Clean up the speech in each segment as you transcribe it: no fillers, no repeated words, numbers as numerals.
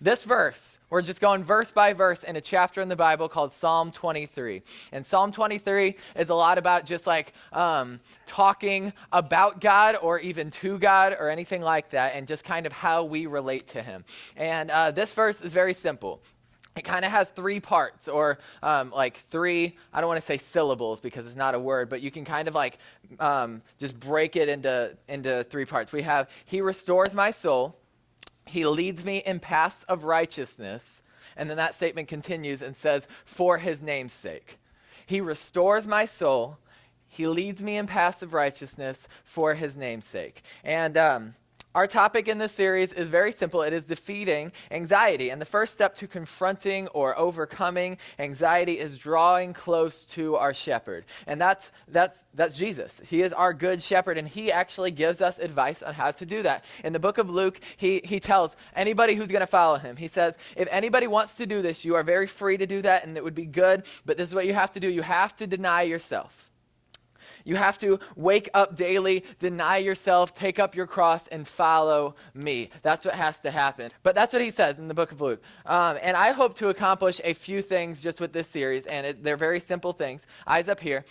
this verse, we're just going verse by verse in a chapter in the Bible called Psalm 23. And Psalm 23 is a lot about just like talking about God or even to God or anything like that, and just kind of how we relate to him. And this verse is very simple. It kind of has three parts, or like three, I don't want to say syllables because it's not a word, but you can kind of like just break it into three parts. We have, he restores my soul. He leads me in paths of righteousness. And then that statement continues and says, for his name's sake. He restores my soul. He leads me in paths of righteousness for his name's sake. And our topic in this series is very simple. It is defeating anxiety. And the first step to confronting or overcoming anxiety is drawing close to our shepherd. And that's Jesus. He is our good shepherd, and he actually gives us advice on how to do that. In the book of Luke, he tells anybody who's going to follow him, he says, if anybody wants to do this, you are very free to do that, and it would be good, but this is what you have to do. You have to deny yourself. You have to wake up daily, deny yourself, take up your cross, and follow me. That's what has to happen. But that's what he says in the book of Luke. And I hope to accomplish a few things just with this series, and they're very simple things. Eyes up here.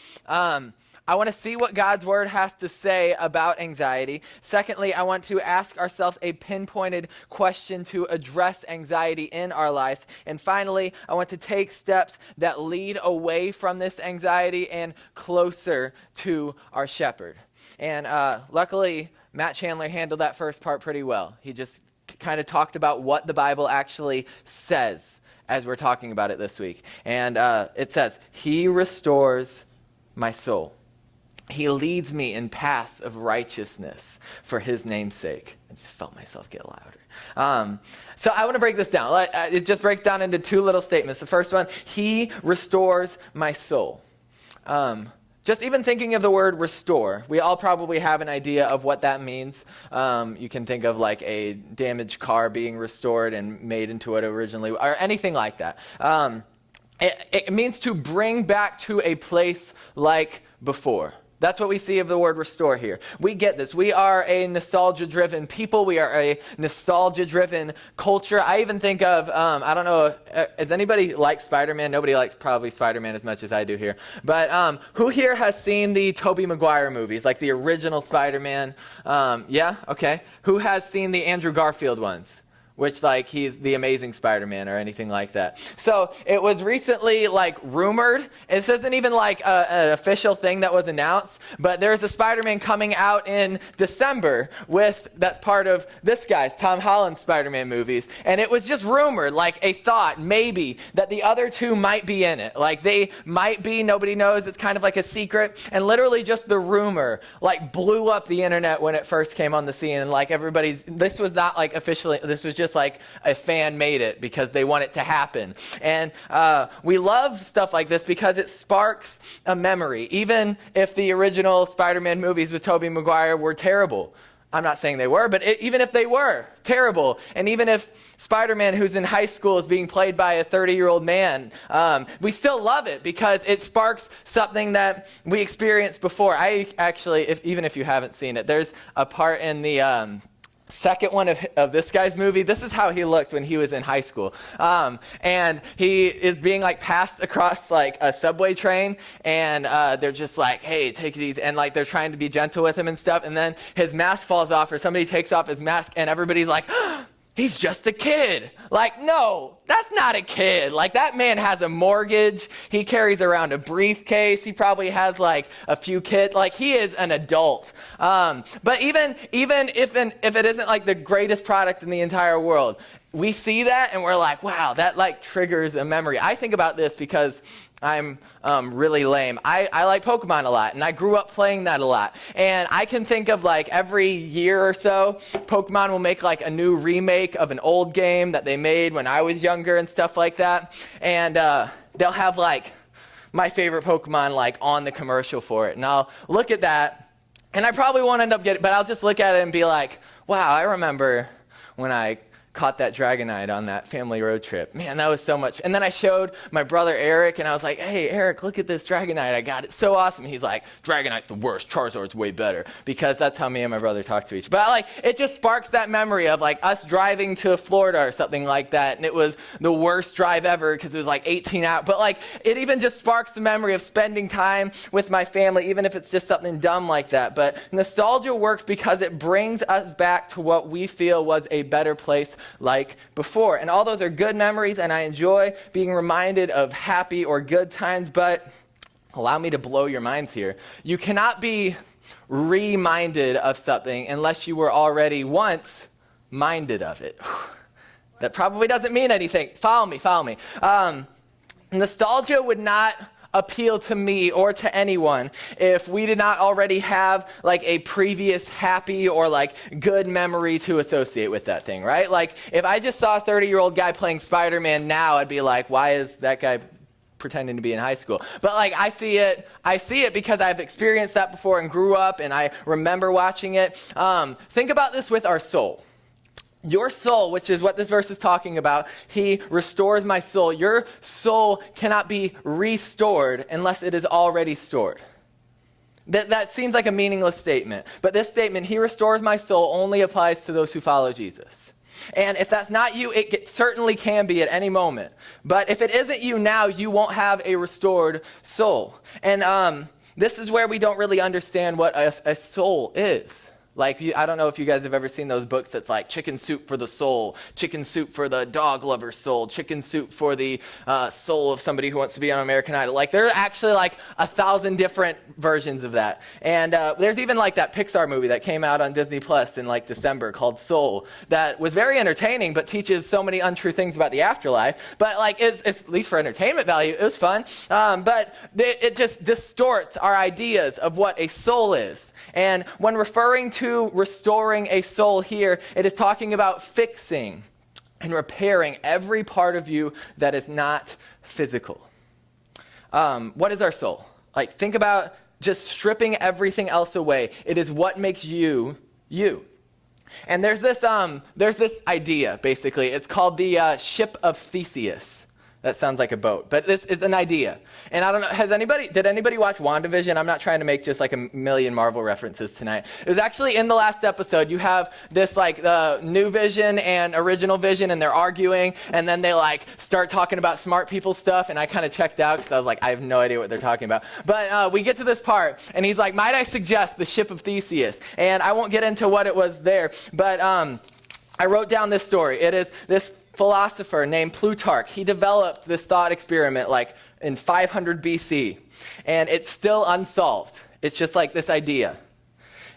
I want to see what God's word has to say about anxiety. Secondly, I want to ask ourselves a pinpointed question to address anxiety in our lives. And finally, I want to take steps that lead away from this anxiety and closer to our shepherd. And luckily, Matt Chandler handled that first part pretty well. He just kind of talked about what the Bible actually says as we're talking about it this week. And it says, he restores my soul. He leads me in paths of righteousness for his name's sake. I just felt myself get louder. So I want to break this down. It just breaks down into two little statements. The first one, he restores my soul. Just even thinking of the word restore, we all probably have an idea of what that means. You can think of like a damaged car being restored and made into what it originally, or anything like that. It means to bring back to a place like before. That's what we see of the word restore here. We get this. We are a nostalgia-driven people. We are a nostalgia-driven culture. I even think of, I don't know, does anybody like Spider-Man? Nobody likes probably Spider-Man as much as I do here. But who here has seen the Tobey Maguire movies, like the original Spider-Man? Yeah? Okay. Who has seen the Andrew Garfield ones? Which, like, he's the Amazing Spider-Man or anything like that. So it was recently, like, rumored. This isn't even, like, an official thing that was announced, but there's a Spider-Man coming out in December that's part of this guy's, Tom Holland's Spider-Man movies. And it was just rumored, like a thought, maybe, that the other two might be in it. Like, they might be, nobody knows. It's kind of like a secret. And literally just the rumor, like, blew up the internet when it first came on the scene. And, like, this was not, like, officially, this was just like a fan made it because they want it to happen. And we love stuff like this because it sparks a memory. Even if the original Spider-Man movies with Tobey Maguire were terrible. I'm not saying they were, but even if they were terrible, and even if Spider-Man, who's in high school, is being played by a 30-year-old man, we still love it because it sparks something that we experienced before. I actually, even if you haven't seen it, there's a part in the second one of this guy's movie. This is how he looked when he was in high school. And he is being like passed across like a subway train, and they're just like, hey, take it easy. And like they're trying to be gentle with him and stuff. And then his mask falls off, or somebody takes off his mask, and everybody's like, he's just a kid. Like, no, that's not a kid. Like, that man has a mortgage. He carries around a briefcase. He probably has like a few kids. Like, he is an adult. But even if it isn't like the greatest product in the entire world, we see that and we're like, wow, that like triggers a memory. I think about this because I'm really lame. I like Pokemon a lot, and I grew up playing that a lot. And I can think of like every year or so, Pokemon will make like a new remake of an old game that they made when I was younger and stuff like that. And they'll have like my favorite Pokemon like on the commercial for it. And I'll look at that, and I probably won't end up getting, but I'll just look at it and be like, wow, I remember when I caught that Dragonite on that family road trip. Man, that was so much. And then I showed my brother Eric, and I was like, hey, Eric, look at this Dragonite I got. It's so awesome. He's like, Dragonite's the worst. Charizard's way better. Because that's how me and my brother talk to each other. But like, it just sparks that memory of like us driving to Florida or something like that. And it was the worst drive ever because it was like 18 hours. But like, it even just sparks the memory of spending time with my family, even if it's just something dumb like that. But nostalgia works because it brings us back to what we feel was a better place like before. And all those are good memories, and I enjoy being reminded of happy or good times, but allow me to blow your minds here. You cannot be reminded of something unless you were already once minded of it. That probably doesn't mean anything. Follow me. Nostalgia would not appeal to me or to anyone if we did not already have like a previous happy or like good memory to associate with that thing, right? Like if I just saw a 30-year-old guy playing Spider-Man now, I'd be like, why is that guy pretending to be in high school? But like I see it because I've experienced that before and grew up and I remember watching it. Think about this with our soul. Your soul, which is what this verse is talking about, he restores my soul. Your soul cannot be restored unless it is already stored. That seems like a meaningless statement. But this statement, he restores my soul, only applies to those who follow Jesus. And if that's not you, it certainly can be at any moment. But if it isn't you now, you won't have a restored soul. And this is where we don't really understand what a soul is. Like, I don't know if you guys have ever seen those books that's like chicken soup for the soul, chicken soup for the dog lover's soul, chicken soup for the soul of somebody who wants to be on American Idol. Like, there are actually like 1,000 different versions of that. And there's even like that Pixar movie that came out on Disney Plus in like December called Soul that was very entertaining but teaches so many untrue things about the afterlife. But like, it's at least for entertainment value, it was fun. But it just distorts our ideas of what a soul is. And when referring to restoring a soul here, it is talking about fixing and repairing every part of you that is not physical. What is our soul? Like, think about just stripping everything else away. It is what makes you, you. And there's this idea, basically. It's called the ship of Theseus. That sounds like a boat, but this is an idea. And I don't know, did anybody watch WandaVision? I'm not trying to make just like a million Marvel references tonight. It was actually in the last episode. You have this like the new Vision and original Vision, and they're arguing, and then they like start talking about smart people stuff, and I kind of checked out because I was like, I have no idea what they're talking about. But we get to this part, and he's like, might I suggest the ship of Theseus? And I won't get into what it was there, but I wrote down this story. It is this philosopher named Plutarch. He developed this thought experiment like in 500 BC, and it's still unsolved. It's just like this idea.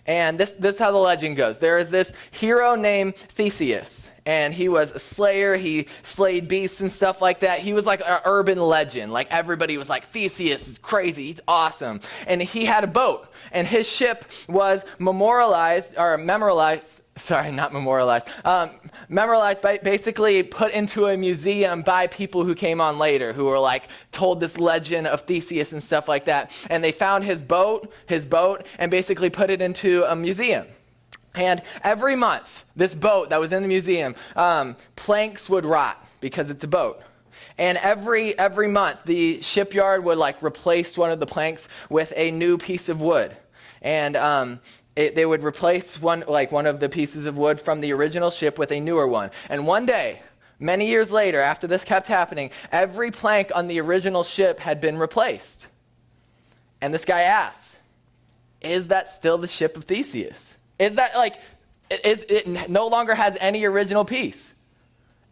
And this is how the legend goes. There is this hero named Theseus, and he was a slayer. He slayed beasts and stuff like that. He was like an urban legend. Like everybody was like, Theseus is crazy. He's awesome. And he had a boat, and his ship was memorialized, basically put into a museum by people who came on later, who were like told this legend of Theseus and stuff like that. And they found his boat, and basically put it into a museum. And every month, this boat that was in the museum, planks would rot because it's a boat. And every month, the shipyard would like replace one of the planks with a new piece of wood. And they would replace one of the pieces of wood from the original ship with a newer one. And one day, many years later, after this kept happening, every plank on the original ship had been replaced. And this guy asks, is that still the ship of Theseus? Is that like, it no longer has any original piece?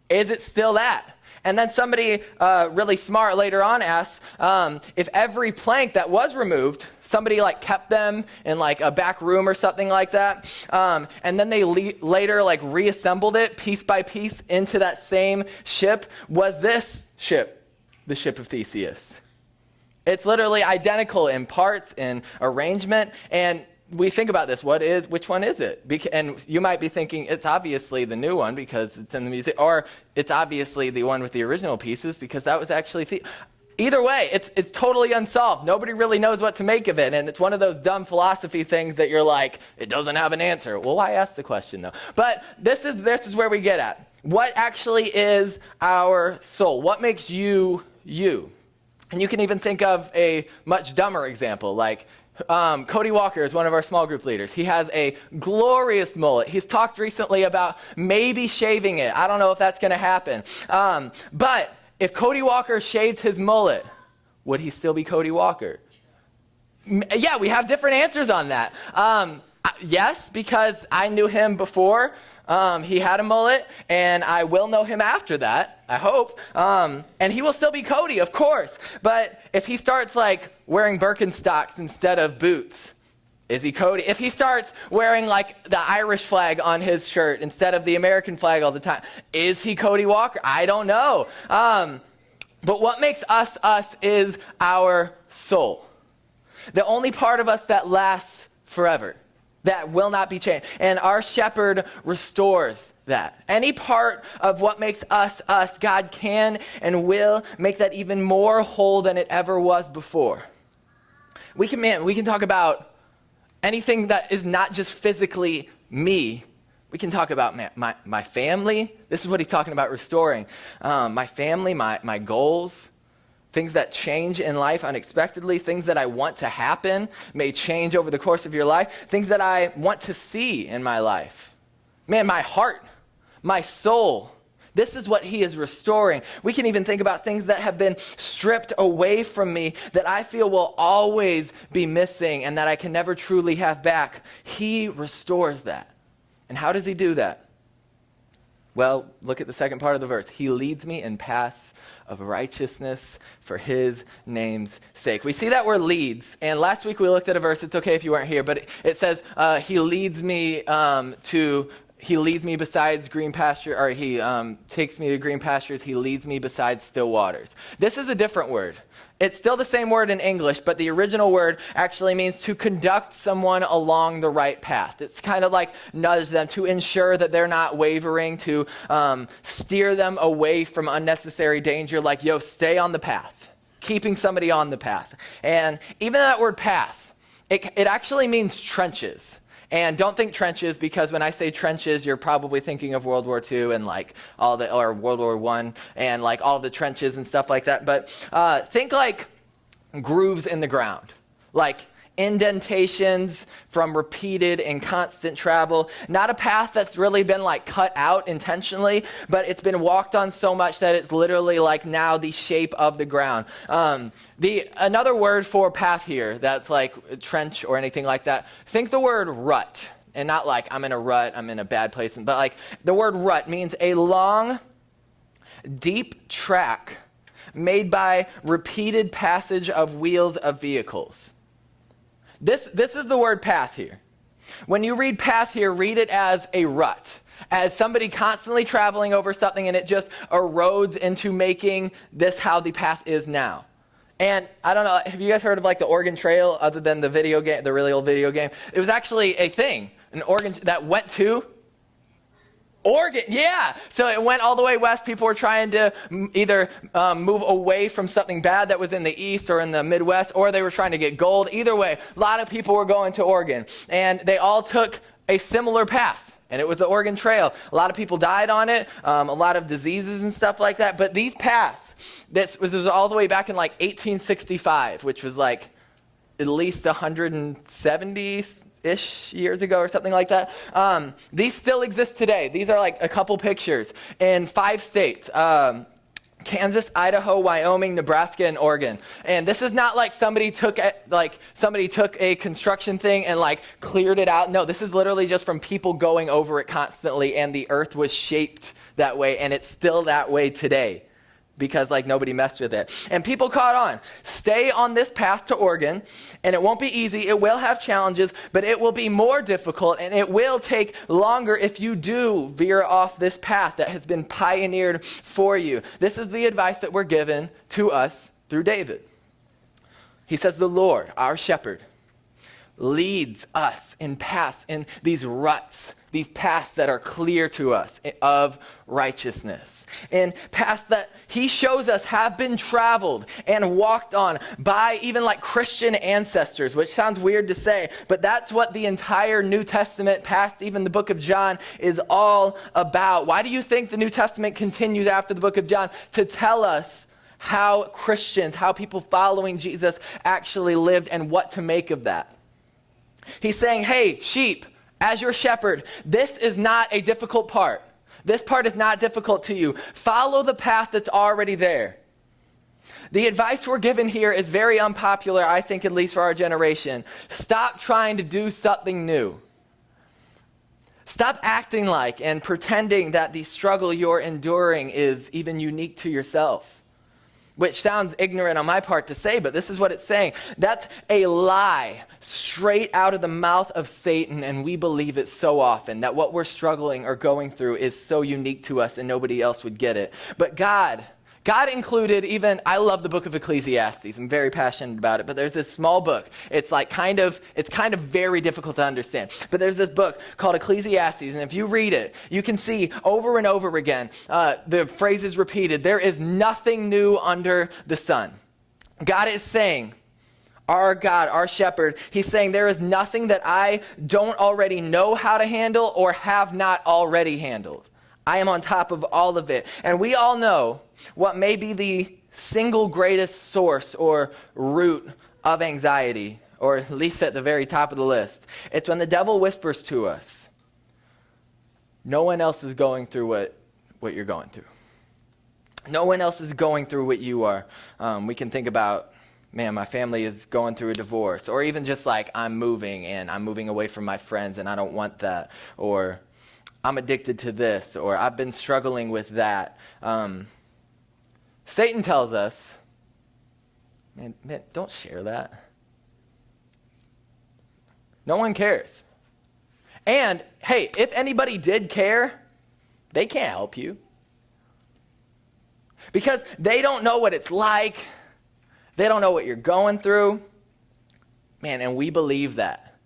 Is it still that? And then somebody really smart later on asks if every plank that was removed, somebody like kept them in like a back room or something like that, and then they later like reassembled it piece by piece into that same ship, was this ship the ship of Theseus? It's literally identical in parts, in arrangement, and we think about this, which one is it? And you might be thinking it's obviously the new one because it's in the museum, or it's obviously the one with the original pieces because that was actually either way, it's totally unsolved. Nobody really knows what to make of it, and it's one of those dumb philosophy things that you're like, it doesn't have an answer. Well, why ask the question though? But this is where we get at. What actually is our soul? What makes you, you? And you can even think of a much dumber example, like Cody Walker is one of our small group leaders. He has a glorious mullet. He's talked recently about maybe shaving it. I don't know if that's going to happen. But if Cody Walker shaved his mullet, would he still be Cody Walker? Yeah, we have different answers on that. Yes, because I knew him before he had a mullet, and I will know him after that, I hope. And he will still be Cody, of course. But if he starts like wearing Birkenstocks instead of boots, is he Cody? If he starts wearing like the Irish flag on his shirt instead of the American flag all the time, is he Cody Walker? I don't know. But what makes us us is our soul. The only part of us that lasts forever, that will not be changed. And our shepherd restores that. Any part of what makes us us, God can and will make that even more whole than it ever was before. We can talk about anything that is not just physically me. We can talk about my family. This is what he's talking about restoring. My family, my goals. Things that change in life unexpectedly, things that I want to happen may change over the course of your life, things that I want to see in my life. Man, my heart, my soul, this is what he is restoring. We can even think about things that have been stripped away from me that I feel will always be missing and that I can never truly have back. He restores that. And how does he do that? Well, look at the second part of the verse. He leads me in paths of righteousness for his name's sake. We see that word leads, and last week we looked at a verse. It's okay if you weren't here, but it says he leads me besides green pasture, or he takes me to green pastures. He leads me beside still waters. This is a different word. It's still the same word in English, but the original word actually means to conduct someone along the right path. It's kind of like nudge them, to ensure that they're not wavering, to steer them away from unnecessary danger, like, yo, stay on the path, keeping somebody on the path. And even that word path, it actually means trenches. And don't think trenches, because when I say trenches, you're probably thinking of World War II and like or World War I and like all the trenches and stuff like that. But think like grooves in the ground, like indentations from repeated and constant travel. Not a path that's really been like cut out intentionally, but it's been walked on so much that it's literally like now the shape of the ground. Another word for path here that's like trench or anything like that, think the word rut. And not like I'm in a rut, I'm in a bad place, but like the word rut means a long, deep track made by repeated passage of wheels of vehicles. This is the word path here. When you read path here, read it as a rut, as somebody constantly traveling over something and it just erodes into making this how the path is now. And I don't know, have you guys heard of like the Oregon Trail other than the video game, the really old video game? It was actually a thing, an Oregon that went to Oregon, yeah. So it went all the way west. People were trying to either move away from something bad that was in the east or in the Midwest, or they were trying to get gold. Either way, a lot of people were going to Oregon. And they all took a similar path. And it was the Oregon Trail. A lot of people died on it, a lot of diseases and stuff like that. But these paths, this was all the way back in like 1865, which was like at least 170-ish years ago or something like that. These still exist today. These are like a couple pictures in 5 states. Kansas, Idaho, Wyoming, Nebraska, and Oregon. And this is not like somebody took a construction thing and like cleared it out. No, this is literally just from people going over it constantly, and the earth was shaped that way, and it's still that way today, because like nobody messed with it. And people caught on. Stay on this path to Oregon, and it won't be easy. It will have challenges, but it will be more difficult, and it will take longer if you do veer off this path that has been pioneered for you. This is the advice that we're given to us through David. He says, the Lord, our shepherd, leads us in paths, in these ruts, these paths that are clear to us of righteousness. In paths that he shows us have been traveled and walked on by even like Christian ancestors, which sounds weird to say, but that's what the entire New Testament, past even the book of John, is all about. Why do you think the New Testament continues after the book of John? To tell us how Christians, how people following Jesus actually lived and what to make of that. He's saying, hey, sheep, as your shepherd, this is not a difficult part. This part is not difficult to you. Follow the path that's already there. The advice we're given here is very unpopular, I think, at least for our generation. Stop trying to do something new. Stop acting like and pretending that the struggle you're enduring is even unique to yourself. Which sounds ignorant on my part to say, but this is what it's saying. That's a lie straight out of the mouth of Satan, and we believe it so often, that what we're struggling or going through is so unique to us and nobody else would get it. But God included even, I love the book of Ecclesiastes. I'm very passionate about it, but there's this small book. It's kind of very difficult to understand. But there's this book called Ecclesiastes, and if you read it, you can see over and over again, the phrase is repeated, there is nothing new under the sun. God is saying, our God, our shepherd, he's saying there is nothing that I don't already know how to handle or have not already handled. I am on top of all of it. And we all know what may be the single greatest source or root of anxiety, or at least at the very top of the list. It's when the devil whispers to us, no one else is going through what you're going through. No one else is going through what you are. We can think about, man, my family is going through a divorce, or even just like I'm moving away from my friends and I don't want that, or I'm addicted to this, or I've been struggling with that. Satan tells us, man, don't share that. No one cares. And, hey, if anybody did care, they can't help you. Because they don't know what it's like. They don't know what you're going through. Man, and we believe that.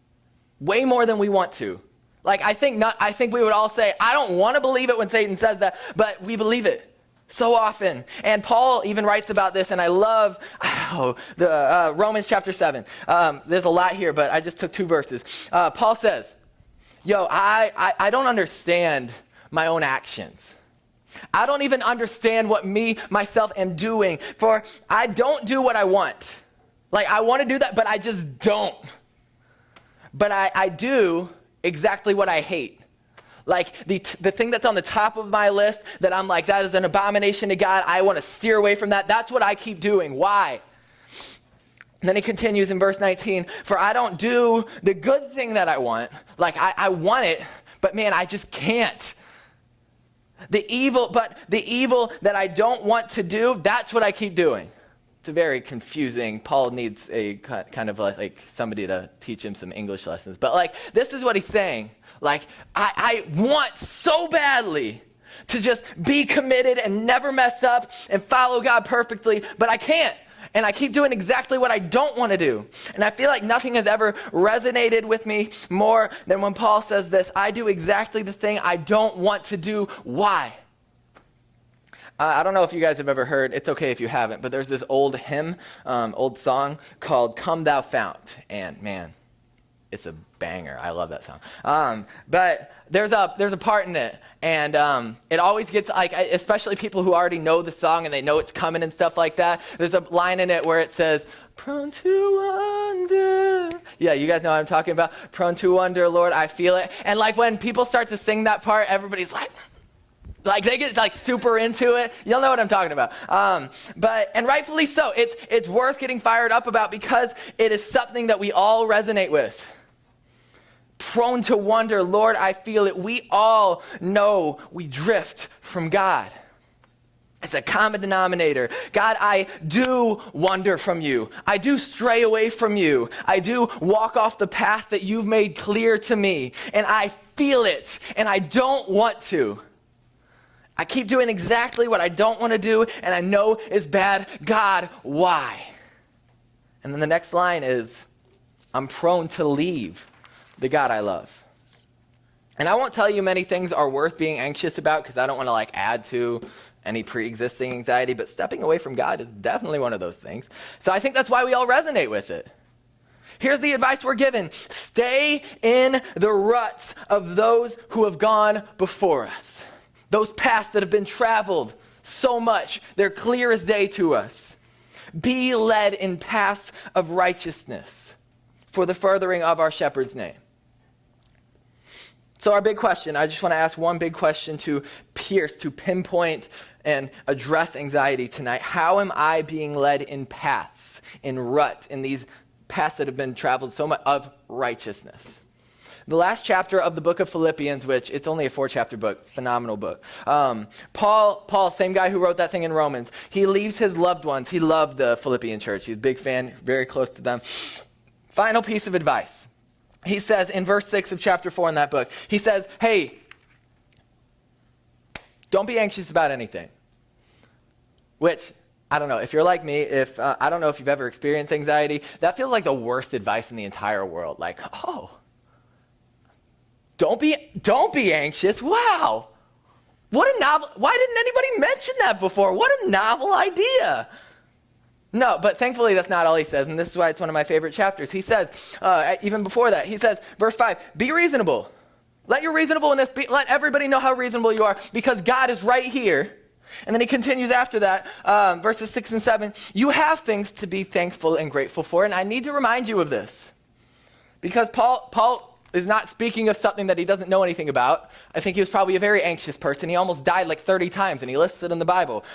Way more than we want to. Like, I think we would all say, I don't want to believe it when Satan says that, but we believe it so often. And Paul even writes about this, and I love the Romans chapter 7. There's a lot here, but I just took 2 verses. Paul says, I don't understand my own actions. I don't even understand what myself am doing, for I don't do what I want. Like, I want to do that, but I just don't. But I do exactly what I hate. Like the thing that's on the top of my list that I'm like, that is an abomination to God. I want to steer away from that. That's what I keep doing. Why? And then he continues in verse 19, for I don't do the good thing that I want. Like I want it, but man, I just can't. The evil that I don't want to do, that's what I keep doing. It's very confusing. Paul needs a kind of like somebody to teach him some English lessons. But like, this is what he's saying. Like, I want so badly to just be committed and never mess up and follow God perfectly, but I can't. And I keep doing exactly what I don't want to do. And I feel like nothing has ever resonated with me more than when Paul says this, I do exactly the thing I don't want to do. Why? I don't know if you guys have ever heard, it's okay if you haven't, but there's this old hymn, old song called Come Thou Fount. And man, it's a banger. I love that song. But there's a part in it, and it always gets, like, especially people who already know the song and they know it's coming and stuff like that. There's a line in it where it says, prone to wonder. Yeah, you guys know what I'm talking about. Prone to wonder, Lord, I feel it. And like when people start to sing that part, everybody's like they get like super into it. You'll know what I'm talking about. And rightfully so. It's worth getting fired up about because it is something that we all resonate with. Prone to wonder, Lord, I feel it. We all know we drift from God. It's a common denominator. God, I do wander from you. I do stray away from you. I do walk off the path that you've made clear to me. And I feel it. And I don't want to. I keep doing exactly what I don't want to do, and I know is bad. God, why? And then the next line is, I'm prone to leave the God I love. And I won't tell you many things are worth being anxious about because I don't want to add to any pre-existing anxiety, but stepping away from God is definitely one of those things. So I think that's why we all resonate with it. Here's the advice we're given. Stay in the ruts of those who have gone before us. Those paths that have been traveled so much, they're clear as day to us. Be led in paths of righteousness for the furthering of our shepherd's name. So our big question, I just want to ask one big question to pierce, to pinpoint and address anxiety tonight. How am I being led in paths, in ruts, in these paths that have been traveled so much of righteousness? The last chapter of the book of Philippians, which it's only a 4-chapter book, phenomenal book. Paul, same guy who wrote that thing in Romans, he leaves his loved ones. He loved the Philippian church. He's a big fan, very close to them. Final piece of advice. He says in verse 6 of chapter 4 in that book, he says, hey, don't be anxious about anything. Which, I don't know, if you're like me, I don't know if you've ever experienced anxiety, that feels like the worst advice in the entire world. Don't be anxious. Wow. What a novel. Why didn't anybody mention that before? What a novel idea. No, but thankfully that's not all he says, and this is why it's one of my favorite chapters. He says, even before that, he says, verse 5, be reasonable. Let your reasonableness let everybody know how reasonable you are, because God is right here. And then he continues after that, verses 6 and 7, you have things to be thankful and grateful for, and I need to remind you of this. Because Paul is not speaking of something that he doesn't know anything about. I think he was probably a very anxious person. He almost died 30 times, and he lists it in the Bible.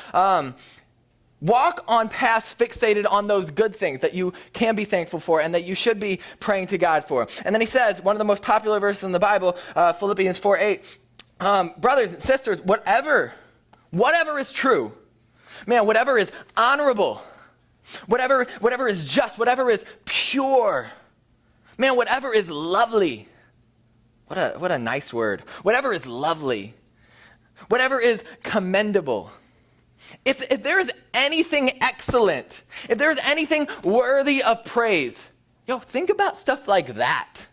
Walk on paths fixated on those good things that you can be thankful for and that you should be praying to God for. And then he says, one of the most popular verses in the Bible, Philippians 4:8, brothers and sisters, whatever is true, whatever is honorable, whatever is just, whatever is pure, whatever is lovely. What a nice word. Whatever is lovely. Whatever is commendable. If there is anything excellent, if there is anything worthy of praise, think about stuff like that.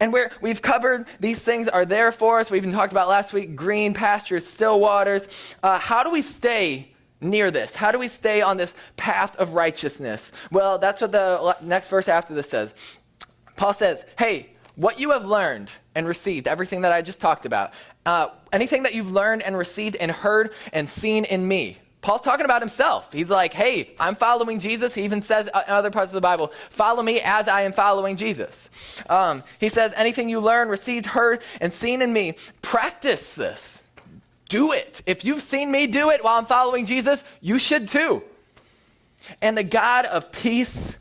And we've covered these things are there for us. We even talked about last week, green pastures, still waters. How do we stay near this? How do we stay on this path of righteousness? Well, that's what the next verse after this says. Paul says, hey, what you have learned and received, everything that I just talked about, anything that you've learned and received and heard and seen in me. Paul's talking about himself. He's like, hey, I'm following Jesus. He even says in other parts of the Bible, follow me as I am following Jesus. He says, anything you learned, received, heard, and seen in me, practice this. Do it. If you've seen me do it while I'm following Jesus, you should too. And the God of peace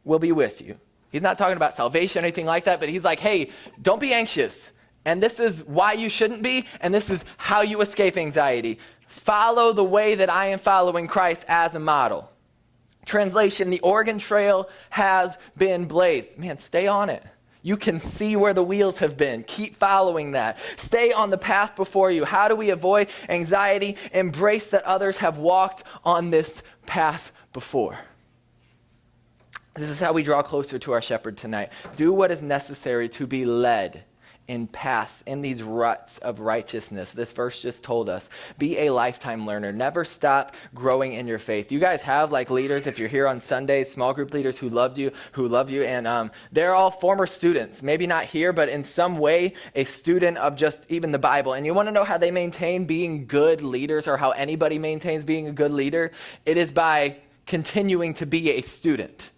will be with you. He's not talking about salvation or anything like that, but he's like, hey, don't be anxious. And this is why you shouldn't be, and this is how you escape anxiety. Follow the way that I am following Christ as a model. Translation, the Oregon Trail has been blazed. Stay on it. You can see where the wheels have been. Keep following that. Stay on the path before you. How do we avoid anxiety? Embrace that others have walked on this path before. This is how we draw closer to our shepherd tonight. Do what is necessary to be led in paths, in these ruts of righteousness. This verse just told us, be a lifetime learner. Never stop growing in your faith. You guys have leaders, if you're here on Sundays, small group leaders who love you, and they're all former students. Maybe not here, but in some way, a student of just even the Bible. And you want to know how they maintain being good leaders, or how anybody maintains being a good leader? It is by continuing to be a student.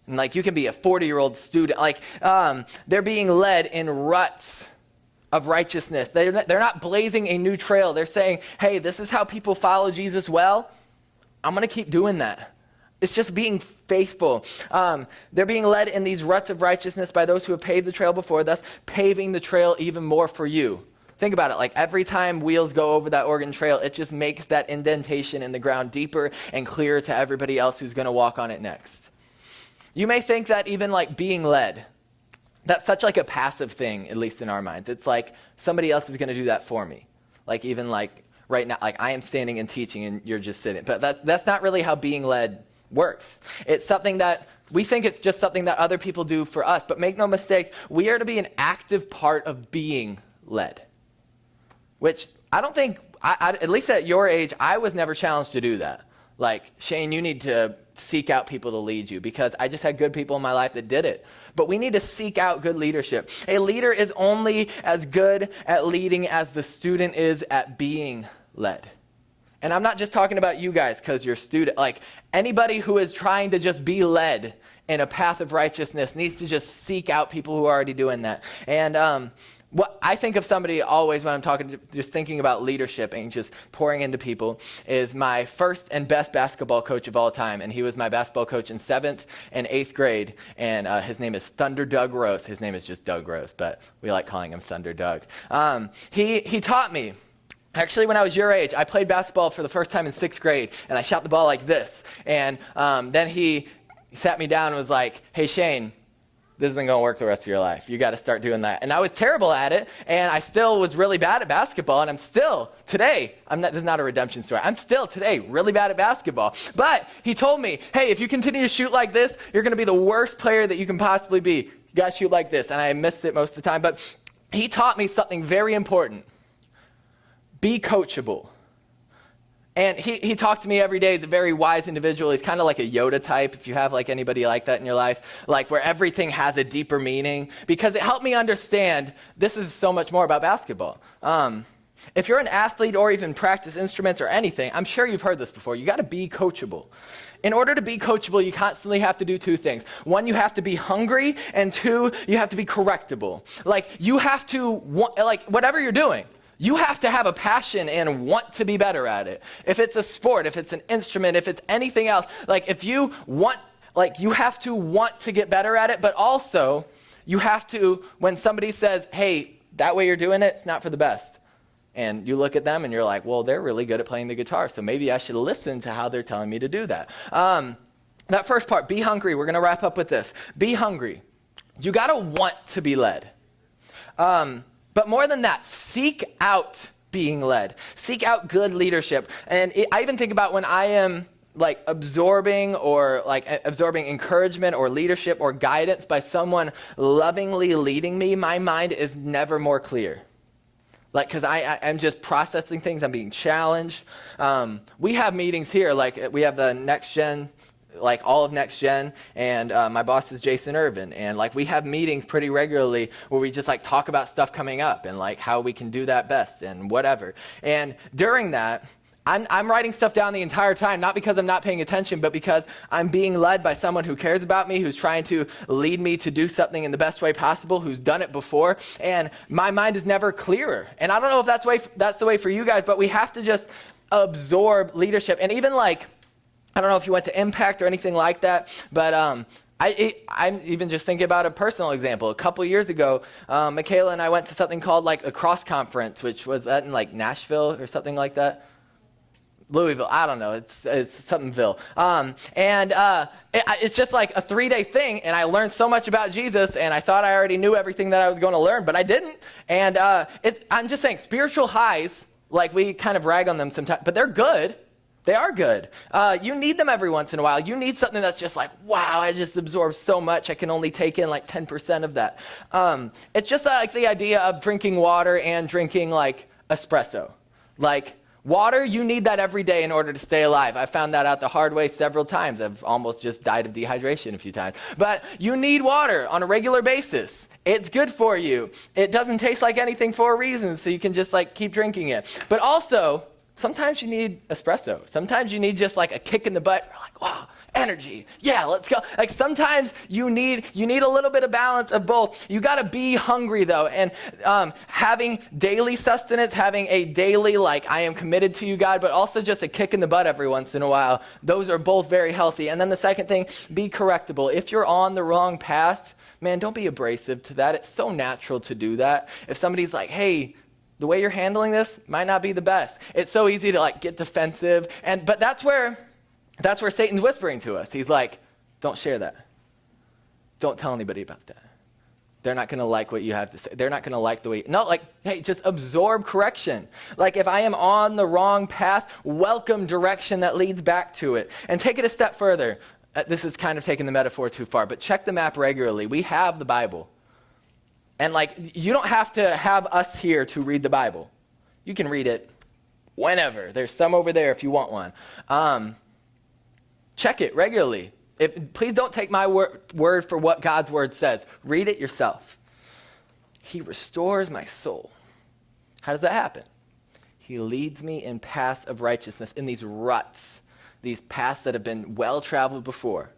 And you can be a 40-year-old student. They're being led in ruts of righteousness. They're not blazing a new trail. They're saying, hey, this is how people follow Jesus well. I'm going to keep doing that. It's just being faithful. They're being led in these ruts of righteousness by those who have paved the trail before, thus paving the trail even more for you. Think about it. Every time wheels go over that Oregon Trail, it just makes that indentation in the ground deeper and clearer to everybody else who's going to walk on it next. You may think that even being led, that's such a passive thing, at least in our minds. It's somebody else is going to do that for me. Even right now, I am standing and teaching and you're just sitting. But that's not really how being led works. It's something that We think it's just something that other people do for us, but make no mistake, we are to be an active part of being led, which I don't think, at least at your age, I was never challenged to do that. Like, Shane, you need to seek out people to lead you, because I just had good people in my life that did it. But we need to seek out good leadership. A leader is only as good at leading as the student is at being led. And I'm not just talking about you guys because you're student. Like, anybody who is trying to just be led in a path of righteousness needs to just seek out people who are already doing that. And what I think of somebody always when I'm talking, just thinking about leadership and just pouring into people, is my first and best basketball coach of all time. And he was my basketball coach in 7th and 8th grade. And his name is Thunder Doug Rose. His name is just Doug Rose, but we like calling him Thunder Doug. He taught me. Actually, when I was your age, I played basketball for the first time in 6th grade, and I shot the ball like this. And then he sat me down and was like, hey, Shane, this isn't going to work the rest of your life. You got to start doing that. And I was terrible at it, and I still was really bad at basketball, and I'm still, today, this is not a redemption story, I'm still, today, really bad at basketball. But he told me, hey, if you continue to shoot like this, you're going to be the worst player that you can possibly be. You got to shoot like this. And I missed it most of the time. But he taught me something very important. Be coachable. And he talked to me every day. He's a very wise individual. He's kind of like a Yoda type, if you have like anybody like that in your life, like where everything has a deeper meaning, because it helped me understand this is so much more about basketball. If you're an athlete or even practice instruments or anything, I'm sure you've heard this before. You got to be coachable. In order to be coachable, you constantly have to do two things. One, you have to be hungry, and two, you have to be correctable. Like, you have to want, like, whatever you're doing, you have to have a passion and want to be better at it. If it's a sport, if it's an instrument, if it's anything else, like if you want, like you have to want to get better at it, but also you have to, when somebody says, hey, that way you're doing it, it's not for the best. And you look at them and you're like, well, they're really good at playing the guitar, so maybe I should listen to how they're telling me to do that. That first part, be hungry, we're gonna wrap up with this. Be hungry. You gotta want to be led. But more than that, seek out being led. Seek out good leadership. And I even think about when I am like absorbing encouragement or leadership or guidance by someone lovingly leading me, my mind is never more clear. Like, because I'm just processing things, I'm being challenged. We have meetings here, like we have the Next Gen, like all of Next Gen, and my boss is Jason Irvin, and like we have meetings pretty regularly where we just like talk about stuff coming up and like how we can do that best and whatever. And during that, I'm writing stuff down the entire time, not because I'm not paying attention, but because I'm being led by someone who cares about me, who's trying to lead me to do something in the best way possible, who's done it before, and my mind is never clearer. And I don't know if that's the way for you guys, but we have to just absorb leadership. And even like, I don't know if you went to Impact or anything like that, but I'm even just thinking about a personal example. A couple years ago, Michaela and I went to something called like a cross conference, which was that in like Nashville or something like that. Louisville, I don't know, it's somethingville. It's just like a 3-day thing, and I learned so much about Jesus, and I thought I already knew everything that I was going to learn, but I didn't. And I'm just saying, spiritual highs, like we kind of rag on them sometimes, but they're good. They are good. You need them every once in a while. You need something that's just like, wow, I just absorbed so much. I can only take in like 10% of that. It's just like the idea of drinking water and drinking like espresso. Like water, you need that every day in order to stay alive. I found that out the hard way several times. I've almost just died of dehydration a few times. But you need water on a regular basis. It's good for you. It doesn't taste like anything for a reason, so you can just like keep drinking it. But also, sometimes you need espresso. Sometimes you need just like a kick in the butt. You're like, wow, energy. Yeah, let's go. Like sometimes you need a little bit of balance of both. You got to be hungry though. And having daily sustenance, having a daily like, I am committed to you, God, but also just a kick in the butt every once in a while. Those are both very healthy. And then the second thing, be correctable. If you're on the wrong path, man, don't be abrasive to that. It's so natural to do that. If somebody's like, hey, the way you're handling this might not be the best. It's so easy to like get defensive, but that's where Satan's whispering to us. He's like, don't share that. Don't tell anybody about that. They're not gonna like what you have to say. They're not gonna like the way, no, like, hey, just absorb correction. Like if I am on the wrong path, welcome direction that leads back to it. And take it a step further. this is kind of taking the metaphor too far, but check the map regularly. We have the Bible. And like, you don't have to have us here to read the Bible. You can read it whenever. There's some over there if you want one. Check it regularly. Please don't take my word for what God's word says. Read it yourself. He restores my soul. How does that happen? He leads me in paths of righteousness, in these ruts, these paths that have been well-traveled before,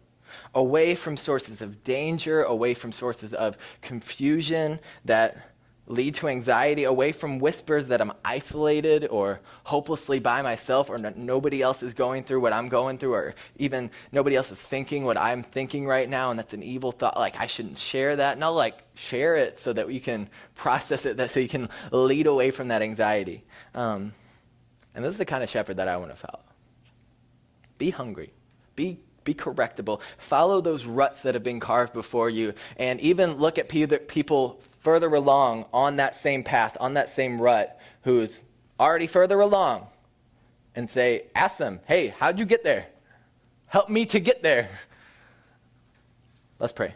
away from sources of danger, away from sources of confusion that lead to anxiety, away from whispers that I'm isolated or hopelessly by myself, or nobody else is going through what I'm going through, or even nobody else is thinking what I'm thinking right now, and that's an evil thought. Like, I shouldn't share that. No, like, share it so that you can process it, so you can lead away from that anxiety. And this is the kind of shepherd that I want to follow. Be hungry. Be correctable. Follow those ruts that have been carved before you, and even look at people further along on that same path, on that same rut, who's already further along, and ask them, hey, how'd you get there? Help me to get there. Let's pray.